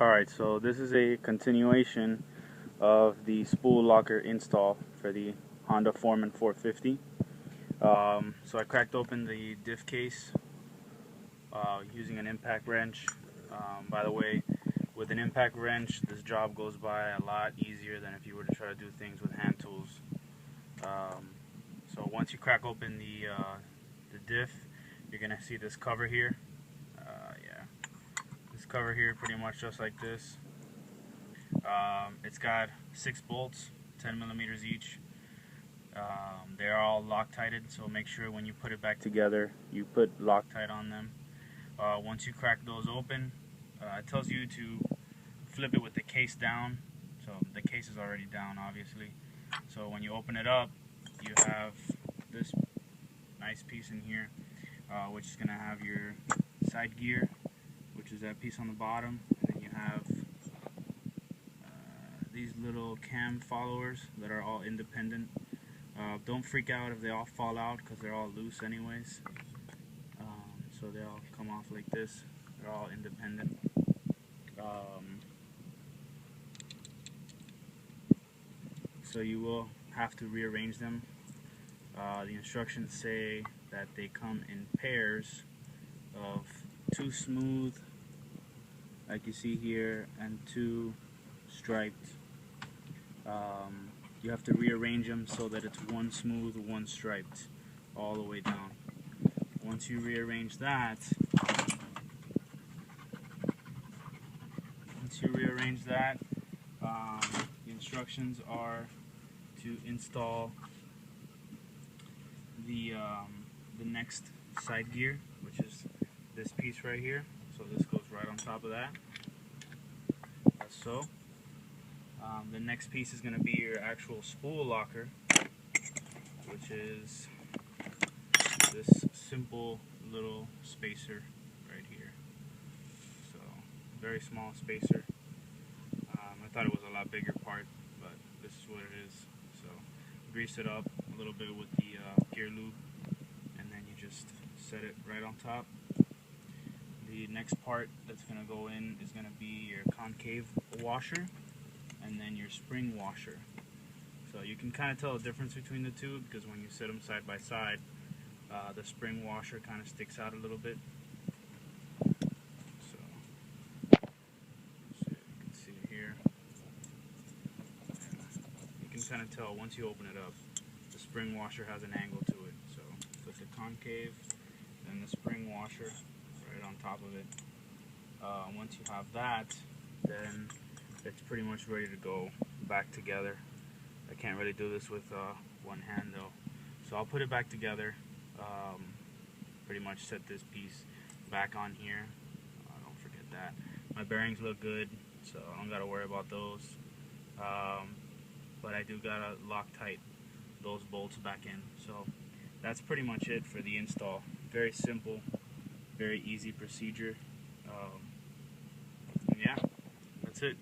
Alright, so this is a continuation of the spool locker install for the Honda Foreman 450. So I cracked open the diff case using an impact wrench. By the way, with an impact wrench, this job goes by a lot easier than if you were to try to do things with hand tools. So once you crack open the diff, you're going to see this cover here. This cover here, pretty much just like this. It's got 6 bolts, 10 millimeters each. They're all Loctited, so make sure when you put it back together, you put Loctite on them. Once you crack those open, it tells you to flip it with the case down. So the case is already down, obviously. So when you open it up, you have this nice piece in here, which is going to have your side gear, which is that piece on the bottom, and then you have these little cam followers that are all independent. Don't freak out if they all fall out, because they're all loose anyways. So they all come off like this. They're all independent. So you will have to rearrange them. The instructions say that they come in pairs of 2 smooth, like you see here, and 2 striped. You have to rearrange them so that it's 1 smooth, 1 striped, all the way down. Once you rearrange that, the instructions are to install the next side gear, which is this piece right here. So this goes right on top of that, as so. The next piece is going to be your actual spool locker, which is this simple little spacer right here. So, very small spacer. I thought it was a lot bigger part, but this is what it is. So, grease it up a little bit with the gear lube, and then you just set it right on top. The next part that's going to go in is going to be your concave washer, and then your spring washer. So you can kind of tell the difference between the two, because when you set them side by side, the spring washer kind of sticks out a little bit. So you can see it here. You can kind of tell once you open it up, the spring washer has an angle to it. So put the concave and the spring washer right on top of it. Once you have that, then it's pretty much ready to go back together. I can't really do this with one hand though, so I'll put it back together. Pretty much set this piece back on here. Don't forget that. My bearings look good, so I don't gotta worry about those. But I do gotta Loctite those bolts back in. So that's pretty much it for the install. Very simple, very easy procedure. And yeah, that's it.